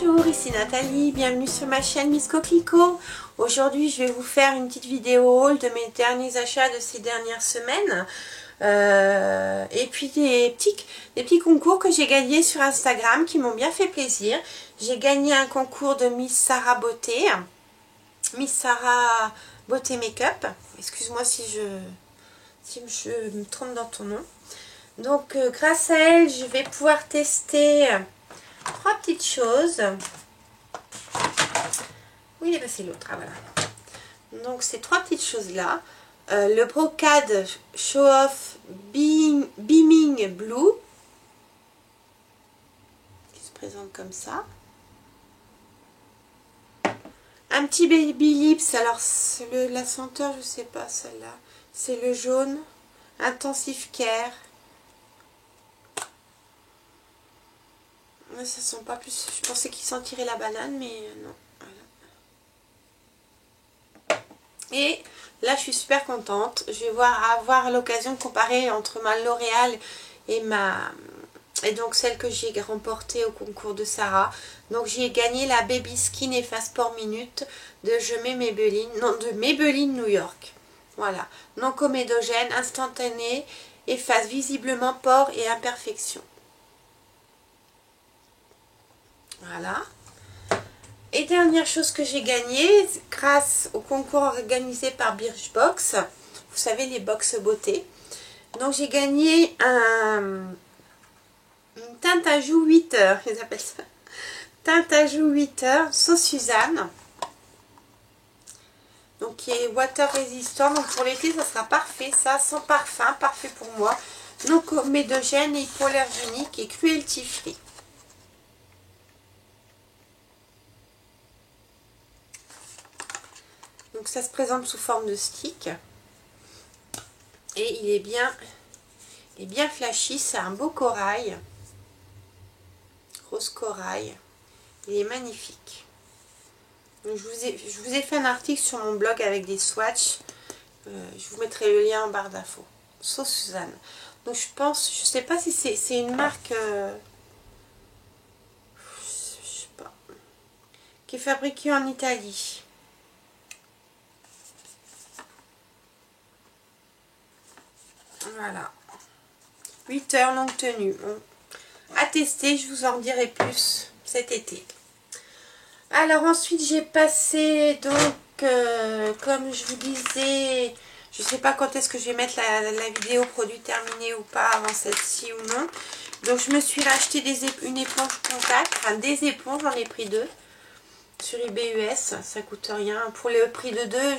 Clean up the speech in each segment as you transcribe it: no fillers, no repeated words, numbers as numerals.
Bonjour, ici Nathalie, bienvenue sur ma chaîne Miss Coquelicot. Aujourd'hui je vais vous faire une petite vidéo haul de mes derniers achats de ces dernières semaines. Et puis des petits concours que j'ai gagnés sur Instagram qui m'ont bien fait plaisir. J'ai gagné un concours de Miss Sarah Beauté, Miss Sarah Beauté Make-up. Excuse-moi si je me trompe dans ton nom. Donc grâce à elle, je vais pouvoir tester trois petites choses. Où il est passé l'autre? Ah voilà. Donc ces trois petites choses là. Le brocade Show Off Beaming Blue qui se présente comme ça. Un petit baby lips. Alors la senteur, je sais pas celle-là. C'est le jaune Intensive Care. Ça sent pas plus. Je pensais qu'il sentirait la banane, mais non. Voilà. Et là, je suis super contente. Je vais avoir l'occasion de comparer entre ma L'Oréal et donc celle que j'ai remportée au concours de Sarah. Donc j'ai gagné la Baby Skin Efface Pore Minute de Maybelline New York. Voilà. Non comédogène, instantané, efface visiblement pores et imperfections. Voilà. Et dernière chose que j'ai gagnée grâce au concours organisé par Birchbox. Vous savez, les box beauté. Donc j'ai gagné une teinte à joues 8 heures. Ils appellent ça. Teinte à joues 8 heures. Sauce Suzanne. Donc qui est water résistant. Donc pour l'été, ça sera parfait. Ça, sans parfum. Parfait pour moi. Non comédogène, hypoallergénique et cruelty free. Donc ça se présente sous forme de stick. Et il est bien flashy. C'est un beau corail. Rose corail. Il est magnifique. Donc je vous ai fait un article sur mon blog avec des swatchs. Je vous mettrai le lien en barre d'infos. Sauce Suzanne. Donc je sais pas si c'est une marque... je sais pas. Qui est fabriquée en Italie. Voilà. 8 heures longue tenue. Bon. À tester, je vous en dirai plus cet été. Alors ensuite j'ai passé donc comme je vous disais, je sais pas quand est-ce que je vais mettre la vidéo produit terminé ou pas avant celle-ci ou non. Donc je me suis racheté une éponge contact, enfin des éponges, j'en ai pris deux. Sur eBay US, ça coûte rien. Pour le prix de deux,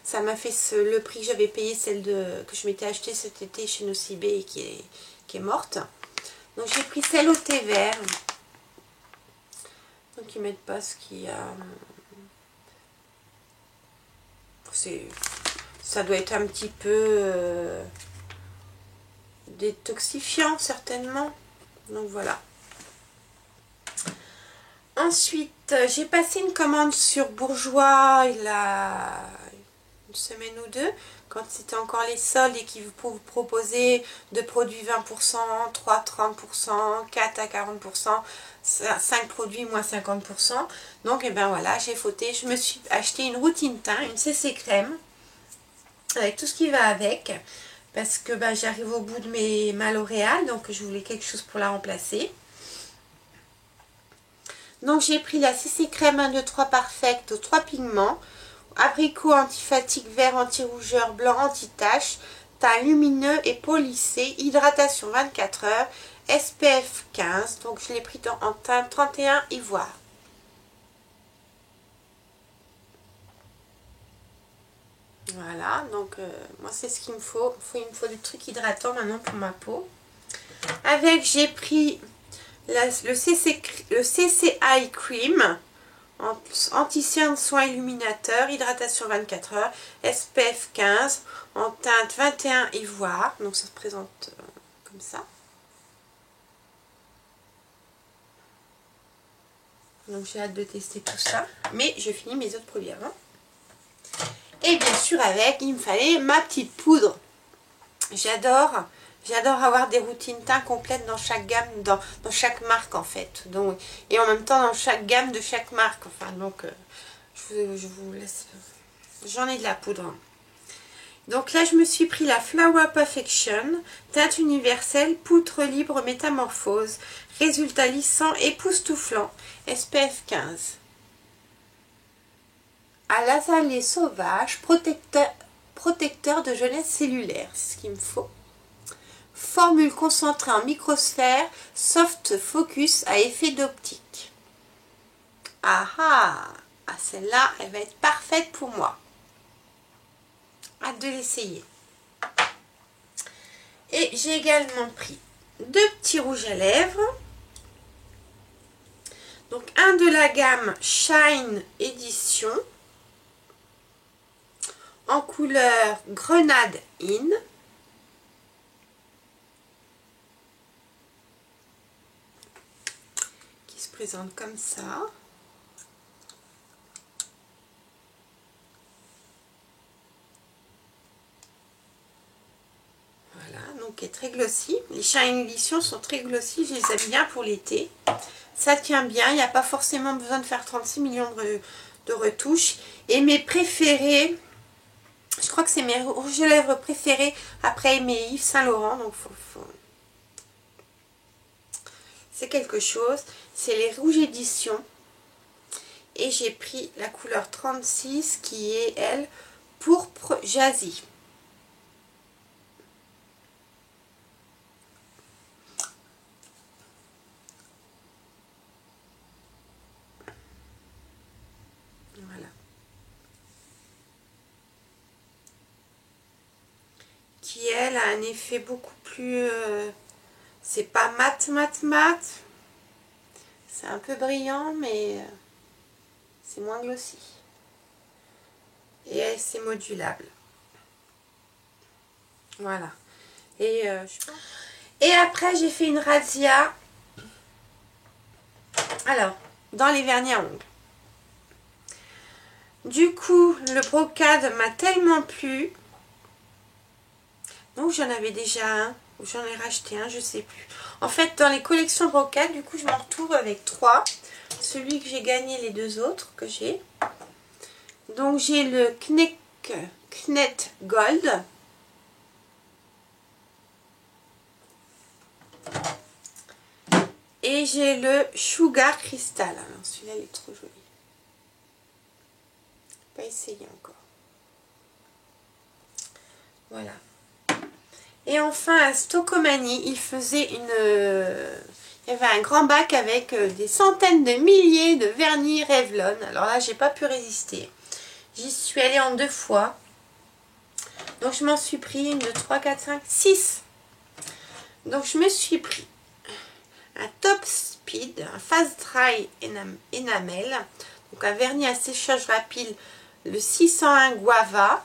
ça m'a fait le prix que j'avais payé, que je m'étais acheté cet été chez Nocibé et qui est morte. Donc j'ai pris celle au thé vert. Donc ils mettent pas ce qu'il y a. Ça doit être un petit peu détoxifiant certainement. Donc voilà. Ensuite, j'ai passé une commande sur Bourjois il y a une semaine ou deux, quand c'était encore les soldes et qu'ils vous proposaient de produits 20%, 3 30%, 4 à 40%, 5 produits moins 50%. Donc, et ben voilà, j'ai fauté. Je me suis acheté une routine teint, une CC crème, avec tout ce qui va avec, parce que ben, j'arrive au bout de ma L'Oréal, donc je voulais quelque chose pour la remplacer. Donc j'ai pris la CC crème 1, 2, 3 Perfect aux 3 pigments. Abricot, antifatigue, vert, anti-rougeur, blanc, anti-tache. Teint lumineux et polissé. Hydratation 24 heures. SPF 15. Donc je l'ai pris en teint 31 ivoire. Voilà, donc moi c'est ce qu'il me faut. Il me faut du truc hydratant maintenant pour ma peau. Avec, j'ai pris... le CC Eye Cream, anti-cerne soin illuminateur, hydratation 24 heures, SPF 15, en teinte 21 ivoire. Donc ça se présente comme ça. Donc j'ai hâte de tester tout ça. Mais je finis mes autres produits avant. Et bien sûr avec, il me fallait ma petite poudre. J'adore J'adore avoir des routines teint complètes dans chaque gamme, dans chaque marque en fait. Donc, et en même temps dans chaque gamme de chaque marque. Enfin, donc, je vous laisse. J'en ai de la poudre. Donc là, je me suis pris la Flower Perfection, teinte universelle, poutre libre métamorphose, résultat lissant, époustouflant, SPF 15. À l'azalée sauvage, protecteur de jeunesse cellulaire, c'est ce qu'il me faut. Formule concentrée en microsphère, soft focus à effet d'optique. Ah ah, celle-là, elle va être parfaite pour moi. Hâte de l'essayer. Et j'ai également pris 2 petits rouges à lèvres. Donc un de la gamme Shine Edition en couleur Grenade In. Qui se présente comme ça. Voilà, donc est très glossy. Les Shine Edition sont très glossy, je les aime bien pour l'été. Ça tient bien, il n'y a pas forcément besoin de faire 36 millions de retouches. Et mes préférés, je crois que c'est mes rouges à lèvres préférés après mes Yves Saint Laurent. Donc c'est quelque chose. C'est les rouges éditions. Et j'ai pris la couleur 36 qui est, elle, pourpre jazzy. Voilà. Qui, elle, a un effet beaucoup plus... c'est pas mat. C'est un peu brillant, mais c'est moins glossy. Et c'est modulable. Voilà. Et après, j'ai fait une razzia. Alors, dans les vernis à ongles. Du coup, le brocade m'a tellement plu. Donc, j'en avais déjà un. Ou j'en ai racheté un, je sais plus. En fait, dans les collections brocade, du coup, je m'en retrouve avec 3. Celui que j'ai gagné, les 2 autres que j'ai. Donc, j'ai le Knet Gold. Et j'ai le Sugar Crystal. Alors, celui-là, il est trop joli. Pas essayé encore. Voilà. Et enfin, à Stocomanie, il faisait une... il y avait un grand bac avec des centaines de milliers de vernis Revlon. Alors là, j'ai pas pu résister. J'y suis allée en 2 fois. Donc, je m'en suis pris une, 2, 3, 4, 5, 6. Donc, je me suis pris un Top Speed, un Fast Dry Enamel. Donc, un vernis à séchage rapide, le 601 Guava.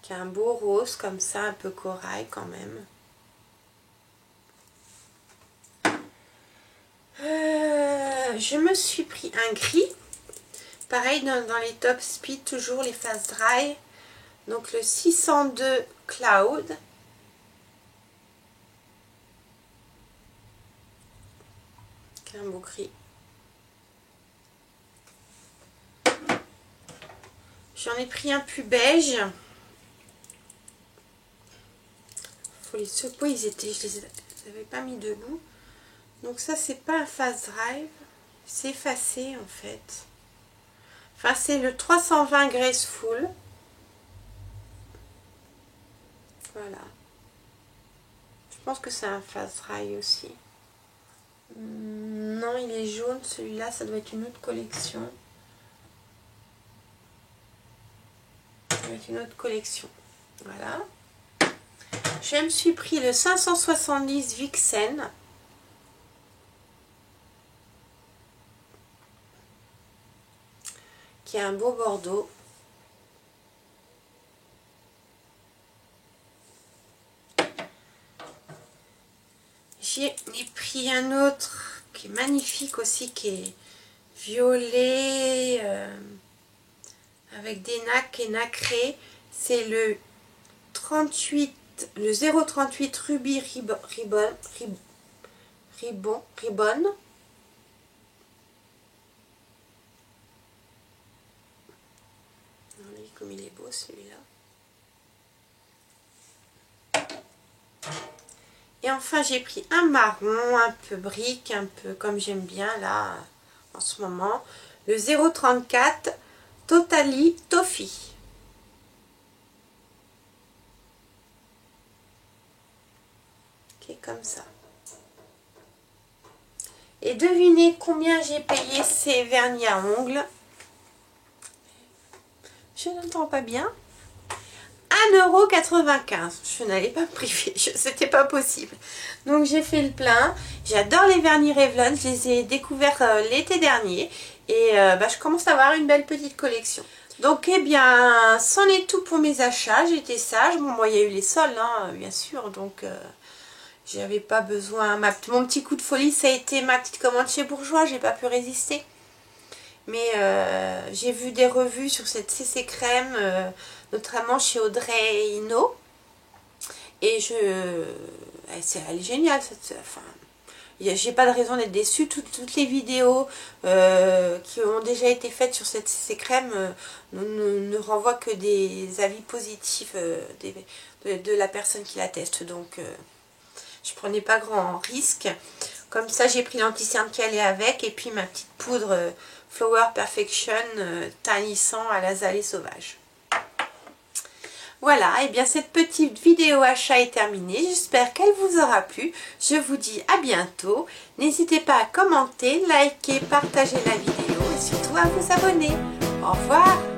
Qui a un beau rose comme ça, un peu corail quand même. Je me suis pris un gris. Pareil dans les Top Speed, toujours les Fast Dry. Donc le 602 Cloud. Qui a un beau gris. J'en ai pris un plus beige. Faut les secouer, je les avais pas mis debout. Donc ça, c'est pas un Fast Drive. C'est effacé en fait. Enfin, c'est le 320 Graceful. Voilà. Je pense que c'est un Fast Dry aussi. Non, il est jaune. Celui-là, ça doit être une autre collection. Ça doit être une autre collection. Voilà. Je me suis pris le 570 Vixen. Qui a un beau bordeaux. J'ai pris un autre qui est magnifique aussi, qui est violet avec des nacres et nacrés. C'est le 038 Ruby Ribbon. Comme il est beau celui-là. Et enfin j'ai pris un marron, un peu brique, un peu comme j'aime bien là en ce moment. Le 034 Totally Toffee. Ok, comme ça. Et devinez combien j'ai payé ces vernis à ongles. Je n'entends pas bien. 1,95 €. Je n'allais pas me priver, c'était pas possible. Donc j'ai fait le plein. J'adore les vernis Revlon, je les ai découverts l'été dernier. Et je commence à avoir une belle petite collection. Donc eh bien, c'en est tout pour mes achats. J'étais sage. Bon, moi il y a eu les soldes, hein, bien sûr. Donc j'avais pas besoin. Mon petit coup de folie, ça a été ma petite commande chez Bourjois. J'ai pas pu résister. Mais j'ai vu des revues sur cette CC crème, notamment chez Audrey Hinault. Et elle est géniale. J'ai pas de raison d'être déçue. Toutes les vidéos qui ont déjà été faites sur cette CC crème ne renvoient que des avis positifs de la personne qui la teste. Donc je prenais pas grand risque. Comme ça, j'ai pris l'anti-cerne qui allait avec et puis ma petite poudre Flower Perfection tannissant à l'azalée sauvage. Voilà, et bien cette petite vidéo achat est terminée. J'espère qu'elle vous aura plu. Je vous dis à bientôt. N'hésitez pas à commenter, liker, partager la vidéo et surtout à vous abonner. Au revoir.